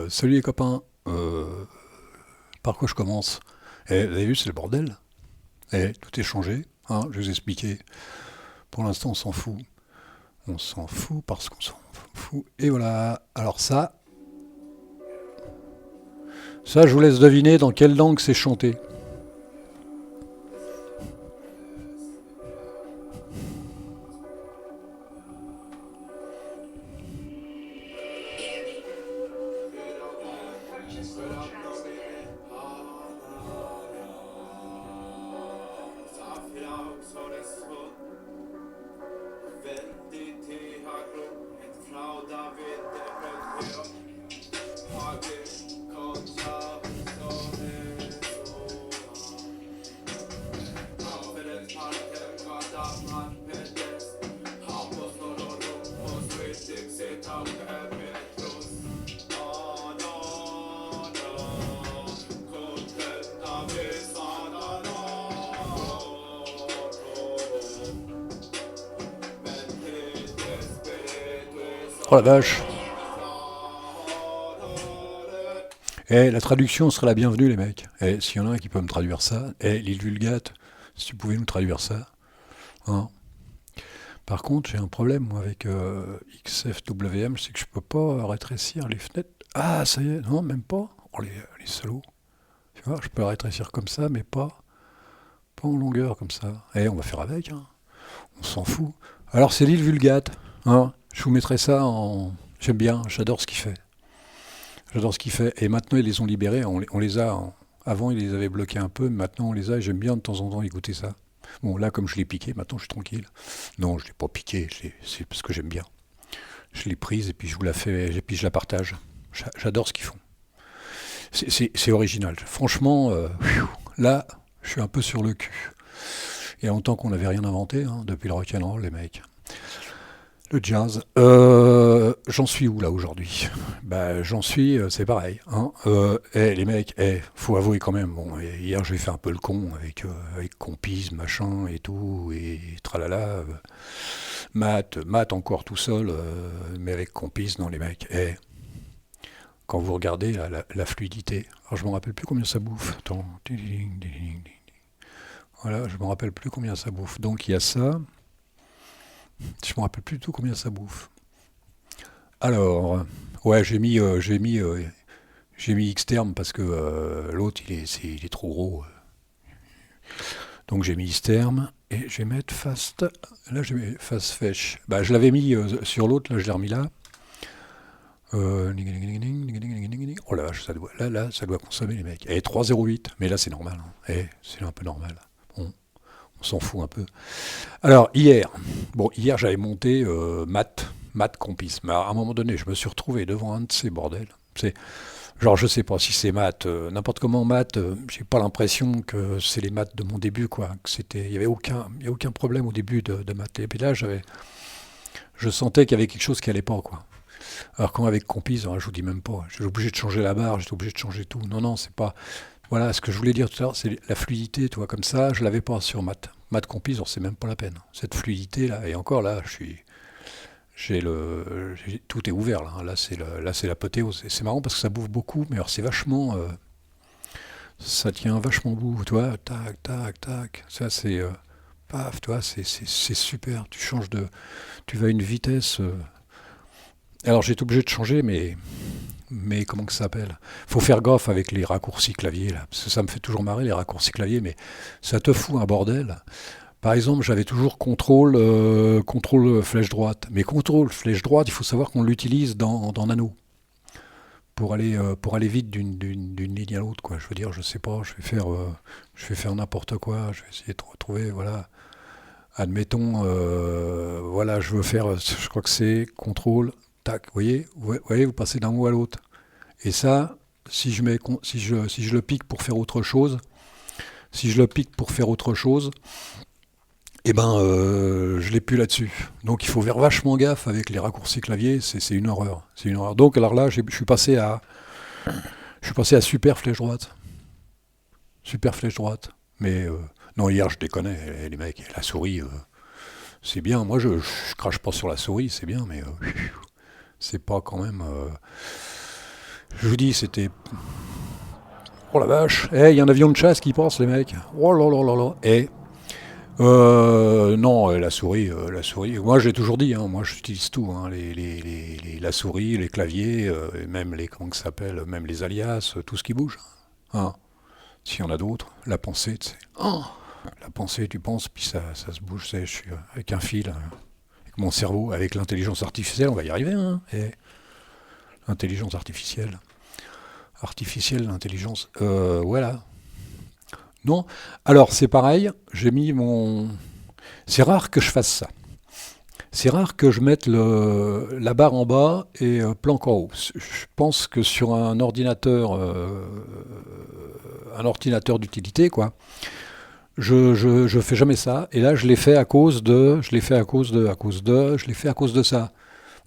Salut les copains, par quoi je commence? Vous avez vu, c'est le bordel. Tout est changé, hein, je vais vous expliquer. Pour l'instant, on s'en fout. On s'en fout parce qu'on s'en fout. Et voilà. Alors ça, je vous laisse deviner dans quelle langue c'est chanté. Oh la vache. La traduction serait la bienvenue, les mecs. S'il y en a un qui peut me traduire ça, l'île Vulgate, si tu pouvais nous traduire ça, hein. Par contre, j'ai un problème moi avec XFWM, c'est que je peux pas rétrécir les fenêtres. Ah, ça y est, non, même pas. Oh, les salauds. Tu vois, je peux rétrécir comme ça, mais pas en longueur comme ça. On va faire avec, hein. On s'en fout. Alors, c'est l'île Vulgate, hein. Je vous mettrai ça en. J'aime bien, j'adore ce qu'il fait. J'adore ce qu'il fait. Et maintenant, ils les ont libérés. On les a. Avant, ils les avaient bloqués un peu, mais maintenant, on les a. Et j'aime bien de temps en temps écouter ça. Bon, là, comme je l'ai piqué, maintenant, je suis tranquille. Non, je l'ai pas piqué. C'est parce que j'aime bien. Je l'ai prise et puis je vous la fais. Et puis je la partage. J'adore ce qu'ils font. C'est original. Franchement, là, je suis un peu sur le cul. Il y a longtemps qu'on n'avait rien inventé, hein, depuis le rock'n'roll, les mecs. Le jazz. J'en suis où là aujourd'hui? Bah j'en suis, c'est pareil, hein. Les mecs, faut avouer quand même. Bon, hier j'ai fait un peu le con avec Compise, machin et tout et tralala. Math encore tout seul, mais avec Compise, non les mecs. Quand vous regardez la fluidité, alors je me rappelle plus combien ça bouffe. Attends, voilà, je me rappelle plus combien ça bouffe. Donc il y a ça. Je me rappelle plus du tout combien ça bouffe. Alors, ouais, j'ai mis Xterm parce que l'autre il est trop gros. Donc j'ai mis Xterm et je vais mettre Fast. Là, je mets Fast Fetch. Bah, je l'avais mis sur l'autre, là, je l'ai remis là. Oh la vache, ça doit consommer les mecs. 3,08, mais là c'est normal, hein. C'est un peu normal. Bon, on s'en fout un peu. Alors hier j'avais monté maths compis, mais à un moment donné je me suis retrouvé devant un de ces bordels. C'est genre je sais pas si c'est maths, n'importe comment maths, j'ai pas l'impression que c'est les maths de mon début quoi. Que il y a aucun problème au début de maths. Et puis là je sentais qu'il y avait quelque chose qui allait pas quoi. Alors quand avec compis, je vous dis même pas, j'étais obligé de changer la barre, j'étais obligé de changer tout. Non non c'est pas. Voilà, ce que je voulais dire tout à l'heure, c'est la fluidité, tu vois, comme ça, je l'avais pas sur maths. Maths compis, c'est même pas la peine. Cette fluidité là, et encore là, tout est ouvert là. Là c'est l'apothéose. C'est marrant parce que ça bouffe beaucoup, mais alors c'est vachement, ça tient vachement bout, tu vois, tac, tac, tac. Ça c'est, paf, tu vois, c'est super. Tu vas à une vitesse. Alors j'ai été obligé de changer, mais comment que ça s'appelle? Faut faire gaffe avec les raccourcis clavier là, parce que ça me fait toujours marrer les raccourcis clavier, mais ça te fout un bordel. Par exemple, j'avais toujours contrôle flèche droite, mais contrôle flèche droite, il faut savoir qu'on l'utilise dans Nano pour aller vite d'une ligne à l'autre, quoi. Je veux dire, je sais pas, je vais faire n'importe quoi, je vais essayer de retrouver, voilà. Admettons, voilà, je veux faire, je crois que c'est contrôle, tac, vous voyez, vous passez d'un mot à l'autre. Et ça, si je le pique pour faire autre chose, si je le pique pour faire autre chose, je l'ai plus là-dessus. Donc il faut faire vachement gaffe avec les raccourcis clavier, c'est une horreur. C'est une horreur. Donc alors là, je suis passé à super flèche droite. Super flèche droite. Mais non, hier je déconnais, les mecs, la souris, c'est bien. Moi je crache pas sur la souris, c'est bien, mais c'est pas quand même. Je vous dis, c'était... Oh la vache. Il y a un avion de chasse qui passe, les mecs. Oh là là là là. Non, la souris. Moi, j'ai toujours dit, hein, moi, j'utilise tout, hein, la souris, les claviers, et même les, comment ça s'appelle, même les alias, tout ce qui bouge. Hein. S'il y en a d'autres, la pensée, tu sais. Oh, la pensée, tu penses, puis ça se bouge, tu sais, je suis avec un fil, hein, avec mon cerveau, avec l'intelligence artificielle, on va y arriver, hein. L'intelligence artificielle. L'intelligence. Voilà. Non. Alors, c'est pareil, j'ai mis mon... C'est rare que je fasse ça. C'est rare que je mette la barre en bas et planque en haut. Je pense que sur un ordinateur d'utilité, quoi, je fais jamais ça. Et là, je l'ai fait à cause de, je l'ai fait à cause de, je l'ai fait à cause de ça.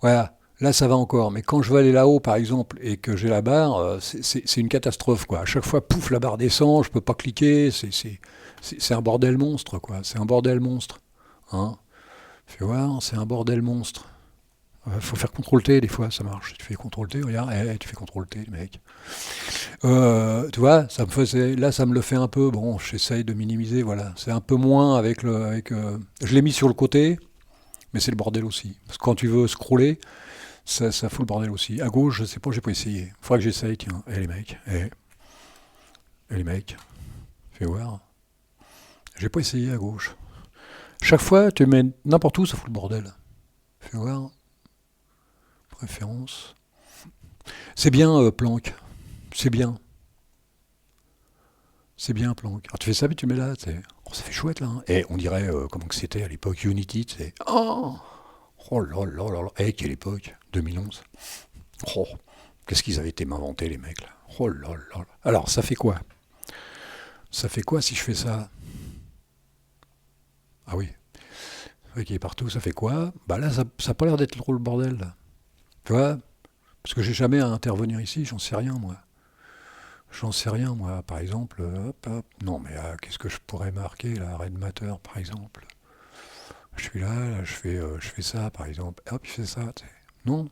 Voilà. Là, ça va encore. Mais quand je veux aller là-haut, par exemple, et que j'ai la barre, c'est une catastrophe, quoi. À chaque fois, pouf, la barre descend, je peux pas cliquer. C'est un bordel monstre, quoi. C'est un bordel monstre. Hein. Fais voir, c'est un bordel monstre. Faut faire CTRL-T, des fois, ça marche. Tu fais CTRL-T, regarde, tu fais CTRL-T, mec. Tu vois, ça me faisait, là, ça me le fait un peu. Bon, j'essaye de minimiser, voilà. C'est un peu moins avec je l'ai mis sur le côté, mais c'est le bordel aussi. Parce que quand tu veux scroller, ça fout le bordel aussi. À gauche, je sais pas, j'ai pas essayé. Faudra que j'essaye, tiens. Les mecs, les mecs, fais voir. J'ai pas essayé à gauche. Chaque fois, tu mets n'importe où, ça fout le bordel. Fais voir. Préférence. C'est bien, Planck. C'est bien. C'est bien, Planck. Alors tu fais ça, puis tu mets là. Oh, ça fait chouette, là. Hein. On dirait comment que c'était à l'époque Unity. Oh, oh là là là là. Quelle époque 2011. Oh, qu'est-ce qu'ils avaient été m'inventer, les mecs, là. Oh là là là. Alors, ça fait quoi? Ça fait quoi si je fais ça? Ah oui. Ok, partout, ça fait quoi? Bah là, ça n'a pas l'air d'être trop le bordel, là. Tu vois? Parce que j'ai jamais à intervenir ici, j'en sais rien, moi. J'en sais rien, moi. Par exemple, hop, hop. Non, mais qu'est-ce que je pourrais marquer, là? Red Matter, par exemple. Je suis là, je fais ça, par exemple. Hop, je fais ça, tu sais. Non?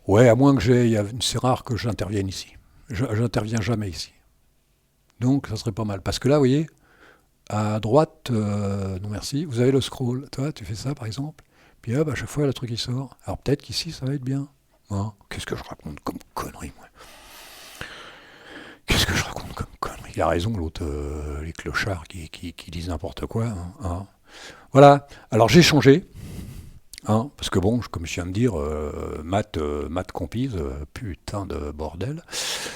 Ouais, à moins que c'est rare que j'intervienne ici. J'interviens jamais ici. Donc, ça serait pas mal. Parce que là, vous voyez, à droite, non merci, vous avez le scroll. Toi, tu fais ça, par exemple. Puis hop, à chaque fois, le truc, il sort. Alors peut-être qu'ici, ça va être bien. Hein. Qu'est-ce que je raconte comme connerie, moi? Qu'est-ce que je raconte comme connerie? Il a raison, l'autre, les clochards qui disent n'importe quoi. Hein. Voilà. Alors, j'ai changé. Hein, parce que bon, comme je viens de dire, maths compise, putain de bordel.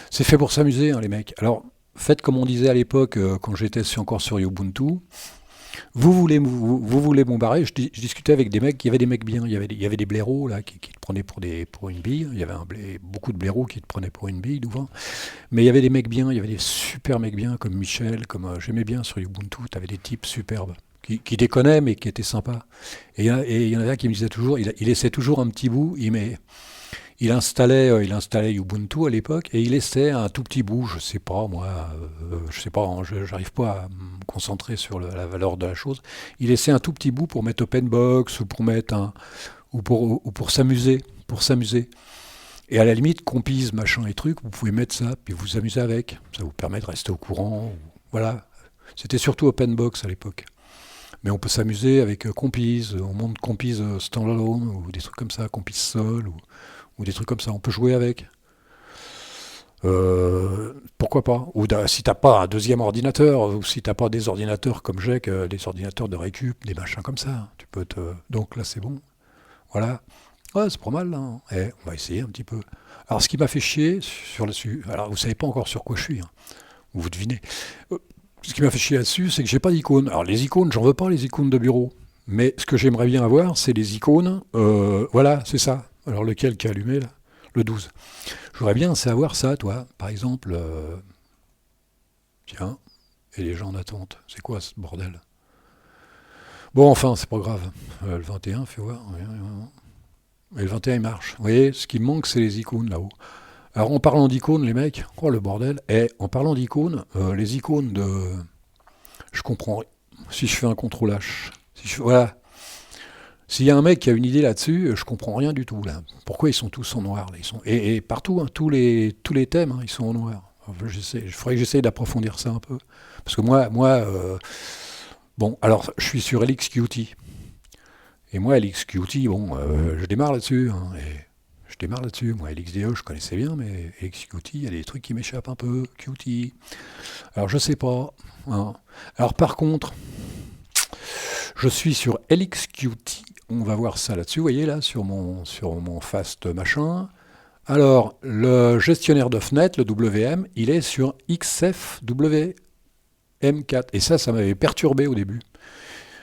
C'est fait pour s'amuser, hein, les mecs. Alors, faites comme on disait à l'époque, quand j'étais encore sur Ubuntu. Vous voulez m'embarrer. Je discutais avec des mecs, il y avait des mecs bien, il y avait des blaireaux là, qui te prenaient pour une bille. Il y avait beaucoup de blaireaux qui te prenaient pour une bille, souvent. Mais il y avait des mecs bien, il y avait des super mecs bien, comme Michel, comme j'aimais bien sur Ubuntu, tu avais des types superbes. Qui déconnaient, mais qui étaient sympas. Et il y en avait un qui me disait toujours, il laissait toujours un petit bout, il installait Ubuntu à l'époque, et il laissait un tout petit bout, je sais pas, moi, je sais pas, hein, j'arrive pas à me concentrer sur la valeur de la chose. Il laissait un tout petit bout pour mettre OpenBox, ou pour mettre ou pour s'amuser, Et à la limite, compise, machin et trucs, vous pouvez mettre ça, puis vous amuser avec. Ça vous permet de rester au courant, voilà. C'était surtout OpenBox à l'époque. Mais on peut s'amuser avec Compise, on monte Compise standalone, ou des trucs comme ça, Compise Sol, ou des trucs comme ça, on peut jouer avec. Pourquoi pas? Ou si t'as pas un deuxième ordinateur, ou si t'as pas des ordinateurs comme j'ai, des ordinateurs de récup, des machins comme ça, tu peux donc là c'est bon. Voilà. Ouais, c'est pas mal, là. Hein. On va essayer un petit peu. Alors ce qui m'a fait chier alors vous savez pas encore sur quoi je suis, hein. Vous devinez. Ce qui m'a fait chier là-dessus, c'est que j'ai pas d'icônes. Alors les icônes, j'en veux pas les icônes de bureau. Mais ce que j'aimerais bien avoir, c'est les icônes. Voilà, c'est ça. Alors lequel qui est allumé là? Le 12. J'aurais bien savoir ça, toi. Par exemple, tiens, et les gens en attente. C'est quoi ce bordel? Bon, enfin, c'est pas grave. Le 21, fais voir. Et le 21, il marche. Vous voyez, ce qui me manque, c'est les icônes là-haut. Alors, en parlant d'icônes, les mecs, oh le bordel. En parlant d'icônes, les icônes je comprends. Si je fais un CTRL H, voilà. S'il y a un mec qui a une idée là-dessus, je comprends rien du tout là. Pourquoi ils sont tous en noir là, et partout, hein, tous les thèmes, hein, ils sont en noir. Enfin, il faudrait que j'essaye d'approfondir ça un peu. Parce que bon, alors je suis sur LXQT. Et moi, LXQT, bon, je démarre là-dessus. Hein, et je démarre là-dessus. Moi, LXDE, je connaissais bien, mais LXQT, il y a des trucs qui m'échappent un peu. Qt. Alors, je sais pas. Hein. Alors, par contre, je suis sur LXQT. On va voir ça là-dessus. Vous voyez, là, sur mon fast machin. Alors, le gestionnaire de fenêtres, le WM, il est sur XFWM4. Et ça m'avait perturbé au début.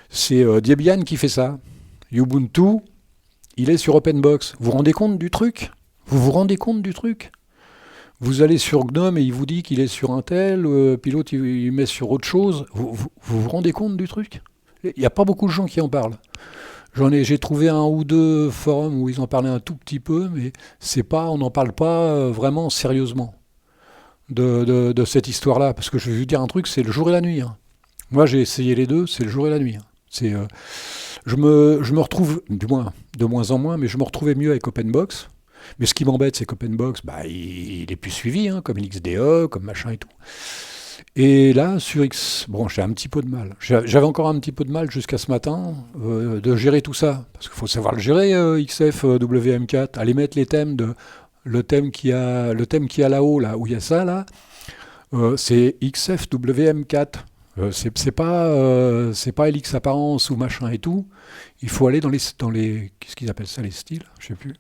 C'est Debian qui fait ça. Ubuntu, il est sur OpenBox. Vous vous rendez compte du truc? Vous vous rendez compte du truc? Vous allez sur GNOME et il vous dit qu'il est sur un tel, puis l'autre il met sur autre chose. Vous rendez compte du truc? Il n'y a pas beaucoup de gens qui en parlent. J'ai trouvé un ou deux forums où ils en parlaient un tout petit peu, mais on n'en parle pas vraiment sérieusement de cette histoire-là. Parce que je vais vous dire un truc, c'est le jour et la nuit. Hein. Moi j'ai essayé les deux, c'est le jour et la nuit. Hein. Je me retrouve, du moins, de moins en moins, mais je me retrouvais mieux avec OpenBox. Mais ce qui m'embête, c'est qu'OpenBox, il est plus suivi, hein, comme LXDE, comme machin et tout. Et là, sur bon, j'ai un petit peu de mal. J'avais encore un petit peu de mal jusqu'à ce matin de gérer tout ça. Parce qu'il faut savoir le gérer, XFWM4. Aller mettre les thèmes, le thème qui a là-haut, là, où il y a ça, là, c'est XFWM4. C'est pas LX apparence ou machin et tout. Il faut aller dans les qu'est-ce qu'ils appellent ça, les styles, je sais plus.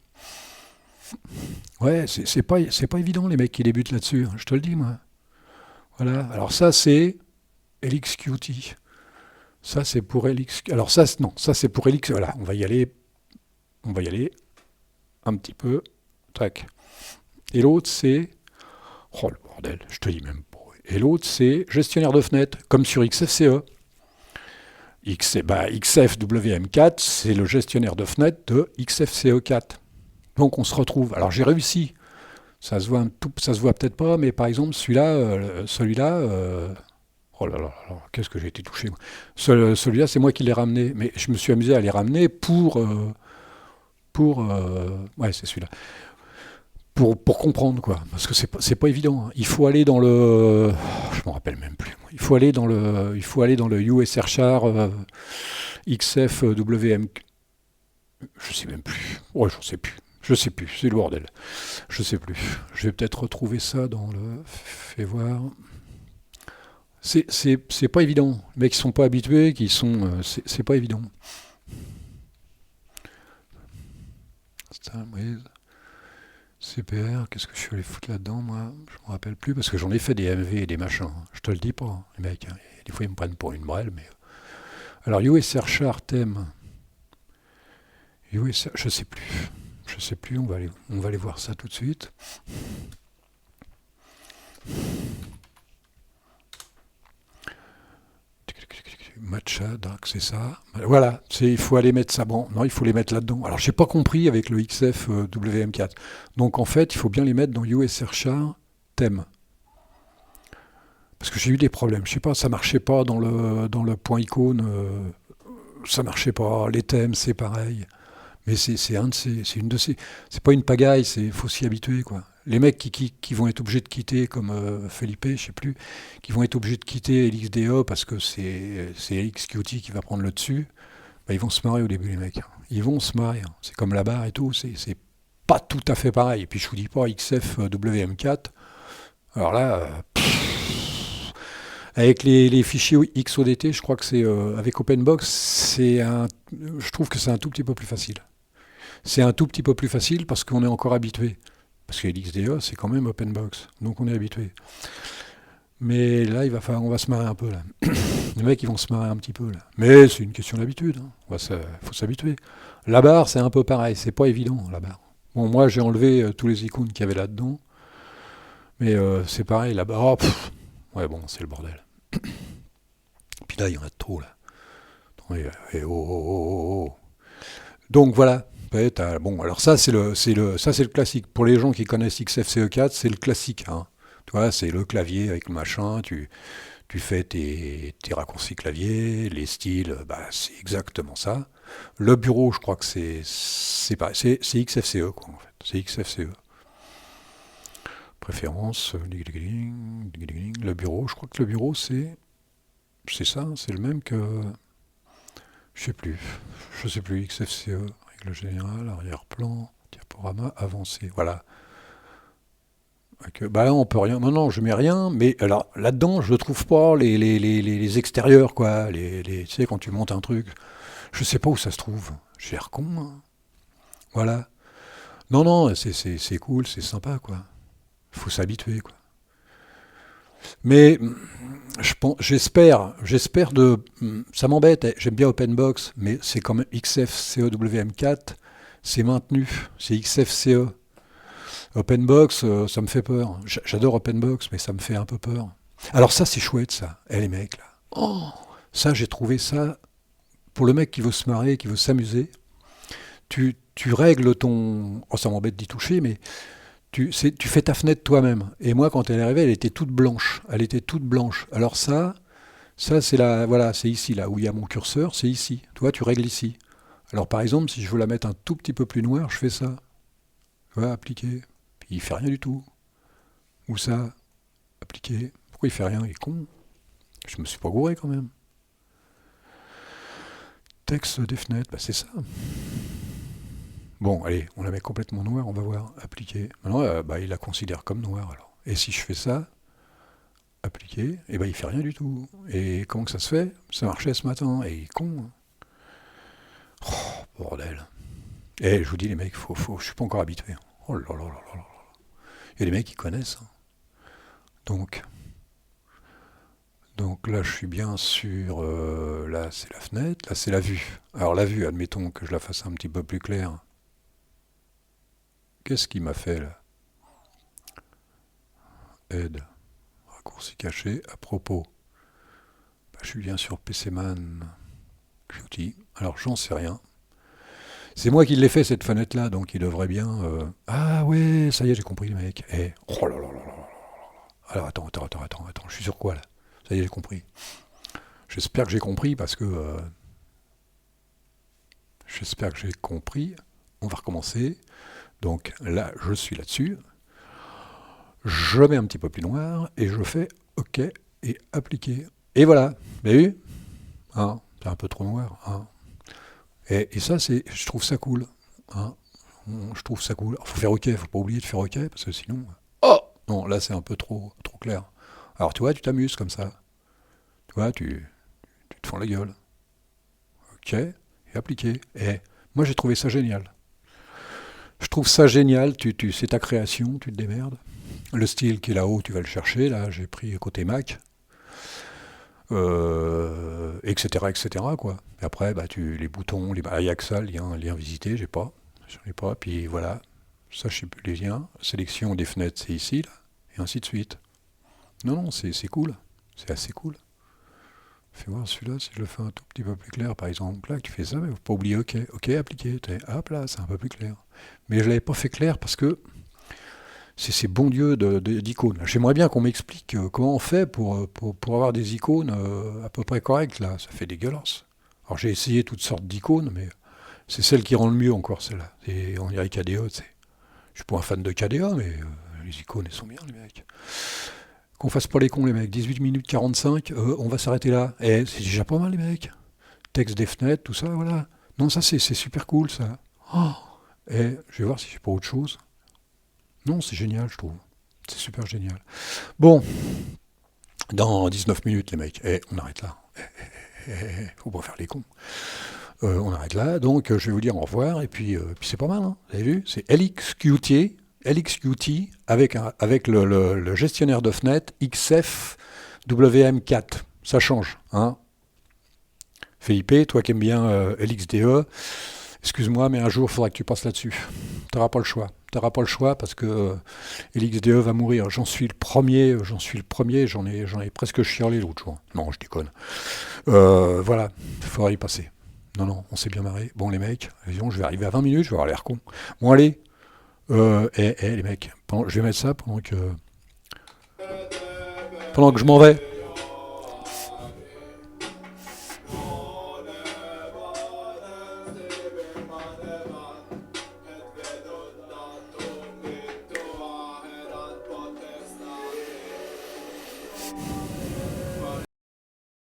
Ouais, c'est pas évident les mecs qui débutent là-dessus, hein, je te le dis moi. Voilà. Alors ça c'est LXQT. Ça c'est pour LX. Alors ça non, ça c'est pour LX. Voilà, on va y aller un petit peu. Tac. Et l'autre c'est, oh le bordel, je te dis même pas. Et l'autre c'est gestionnaire de fenêtres, comme sur XFCE. XFWM4, c'est le gestionnaire de fenêtres de XFCE4. Donc on se retrouve. Alors j'ai réussi. Ça se voit peut-être pas, mais par exemple celui-là, oh là là là, qu'est-ce que j'ai été touché. Moi. Celui-là, c'est moi qui l'ai ramené, mais je me suis amusé à les ramener ouais, c'est celui-là. Pour comprendre quoi, parce que c'est pas évident. Hein. Il faut aller dans le, je m'en rappelle même plus. Il faut aller dans le USR-char XFWM. Je sais même plus. Ouais, j'en sais plus. Je sais plus. C'est le bordel. Je sais plus. Je vais peut-être retrouver ça dans le. Fais voir. C'est pas évident. Les mecs qui sont pas habitués, c'est pas évident. CPR, qu'est-ce que je suis allé foutre là-dedans, moi? Je me rappelle plus, parce que j'en ai fait des MV et des machins. Je te le dis pas, hein, les mecs. Hein. Des fois, ils me prennent pour une brêle, mais. Alors, USR-char thème. USR, je sais plus. Je sais plus, on va aller voir ça tout de suite. Matcha, dark, c'est ça. Voilà, il faut aller mettre ça. Bon, non, il faut les mettre là-dedans. Alors, j'ai pas compris avec le XF WM4. Donc, en fait, il faut bien les mettre dans USR-char thème. Parce que j'ai eu des problèmes. Je sais pas, ça marchait pas dans le point icône. Ça marchait pas. Les thèmes, c'est pareil. Mais c'est une de ces. C'est pas une pagaille, faut s'y habituer, quoi. Les mecs qui vont être obligés de quitter, comme Felipe, je sais plus, qui vont être obligés de quitter LXDE parce que c'est LXQT qui va prendre le dessus, bah, ils vont se marrer au début, les mecs. Ils vont se marrer. Hein. C'est comme la barre et tout, c'est pas tout à fait pareil. Et puis je vous dis pas XFWM4. Alors là, avec les fichiers XODT, je crois que c'est avec OpenBox, je trouve que c'est un tout petit peu plus facile. C'est un tout petit peu plus facile parce qu'on est encore habitué. Parce que LXDE, c'est quand même OpenBox. Donc on est habitué. Mais là, on va se marrer un peu. Là. Les mecs, ils vont se marrer un petit peu. Là. Mais c'est une question d'habitude. Hein. Faut s'habituer. La barre, c'est un peu pareil. C'est pas évident, la barre. Bon, moi, j'ai enlevé tous les icônes qu'il y avait là-dedans. Mais c'est pareil, la barre. Oh, ouais, bon, c'est le bordel. Puis là, il y en a trop, là. Et oh. Donc voilà. Ouais, bon, alors ça c'est le classique. Pour les gens qui connaissent XFCE4, c'est le classique. Hein. Tu vois, c'est le clavier avec le machin. Tu fais tes raccourcis clavier, les styles, bah c'est exactement ça. Le bureau, je crois que c'est pas, c'est XFCE, quoi, en fait. C'est XFCE. Préférence, le bureau, je crois que le bureau, c'est ça, c'est le même que, je sais plus, XFCE, règle générale, arrière-plan, diaporama, avancé, voilà. Bah là, on peut rien. Non, je mets rien. Mais alors là-dedans, je ne trouve pas les extérieurs, quoi. Tu sais, quand tu montes un truc, je sais pas où ça se trouve. J'ai l'air con, hein. Voilà. Non, c'est cool, c'est sympa, quoi. Faut s'habituer, quoi. Mais j'espère ça m'embête. J'aime bien OpenBox, mais c'est quand même XFCE-WM4. C'est maintenu. C'est XFCE. OpenBox, ça me fait peur. J'adore OpenBox, mais ça me fait un peu peur. Alors ça, c'est chouette, ça. Les mecs, là. Oh, ça, j'ai trouvé ça, pour le mec qui veut se marrer, qui veut s'amuser, tu règles ton... Oh, ça m'embête d'y toucher, mais tu fais ta fenêtre toi-même. Et moi, quand elle est arrivée, elle était toute blanche. Elle était toute blanche. Alors ça c'est voilà, c'est ici, là, où il y a mon curseur, c'est ici. Toi, tu règles ici. Alors, par exemple, si je veux la mettre un tout petit peu plus noire, je fais ça. Tu vois, appliquer. Puis il fait rien du tout. Ou ça, appliquer. Pourquoi il fait rien? Il est con. Je me suis pas gouré quand même. Texte des fenêtres, bah c'est ça. Bon, allez, on la met complètement noire, on va voir. Appliquer. Maintenant, bah, il la considère comme noire alors. Et si je fais ça, appliquer, et bah il fait rien du tout. Et comment que ça se fait? Ça marchait ce matin, et il est con. Hein. Oh, bordel. Et je vous dis les mecs, je suis pas encore habitué. Oh là là là là là. Il y a des mecs qui connaissent. Hein. Donc là, je suis bien sur... là, c'est la fenêtre. Là, c'est la vue. Alors la vue, admettons que je la fasse un petit peu plus claire. Qu'est-ce qu'il m'a fait là? Aide. Raccourci caché. À propos. Bah, je suis bien sur PCman. Qt. Alors j'en sais rien. C'est moi qui l'ai fait cette fenêtre-là, donc il devrait bien... Ah ouais, ça y est, j'ai compris les mecs. Oh là là là là là. Alors attends, je suis sur quoi là? Ça y est, j'ai compris. J'espère que j'ai compris parce que... j'espère que j'ai compris. On va recommencer. Donc là, je suis là-dessus. Je mets un petit peu plus noir et je fais OK et appliquer. Et voilà. Vous avez vu? Hein, c'est un peu trop noir. Hein. Et ça, je trouve ça cool. Hein. Je trouve ça cool. Il faut faire OK. Faut pas oublier de faire OK parce que sinon... Oh non, là, c'est un peu trop clair. Alors, tu vois, tu t'amuses comme ça. Tu vois, tu te fends la gueule. OK et appliquer. Et moi, j'ai trouvé ça génial. Je trouve ça génial, c'est ta création, tu te démerdes. Le style qui est là-haut, tu vas le chercher, là j'ai pris côté Mac, etc., etc., quoi. Et après, bah, les boutons, il y a que ça, lien visité, j'en ai pas, puis voilà, ça je sais plus les liens, sélection des fenêtres, c'est ici, là, et ainsi de suite. Non, c'est cool, c'est assez cool. Fais voir celui-là, si je le fais un tout petit peu plus clair, par exemple, là, tu fais ça, mais faut pas oublier OK, appliquer, hop là, c'est un peu plus clair. Mais je ne l'avais pas fait clair parce que c'est ces bons dieux d'icônes. J'aimerais bien qu'on m'explique comment on fait pour avoir des icônes à peu près correctes, là, ça fait dégueulasse. Alors j'ai essayé toutes sortes d'icônes, mais c'est celle qui rend le mieux encore, celle-là. Et on dirait KDE, tu sais. Je suis pas un fan de KDE, mais les icônes, elles sont bien, les mecs. Qu'on fasse pas les cons, les mecs. 18 minutes 45, on va s'arrêter là. C'est déjà pas mal, les mecs. Texte des fenêtres, tout ça, voilà. Non, ça, c'est super cool, ça. Oh. Je vais voir si j'ai pas autre chose. Non, c'est génial, je trouve. C'est super génial. Bon, dans 19 minutes, les mecs. On arrête là. Faut pas faire les cons. On arrête là. Donc, je vais vous dire au revoir. Et puis c'est pas mal, hein. Vous avez vu? C'est LXQT avec le gestionnaire de fenêtres XF WM4. Ça change. Hein. Philippe, toi qui aimes bien LXDE, excuse-moi, mais un jour, il faudra que tu passes là-dessus. Tu n'auras pas le choix. Tu n'auras pas le choix parce que LXDE va mourir. J'en suis le premier, j'en ai presque chialé l'autre jour. Non, je déconne. Voilà, il faudra y passer. Non, on s'est bien marré. Bon, les mecs, je vais arriver à 20 minutes, je vais avoir l'air con. Bon, allez, les mecs, je vais mettre ça pendant que je m'en vais.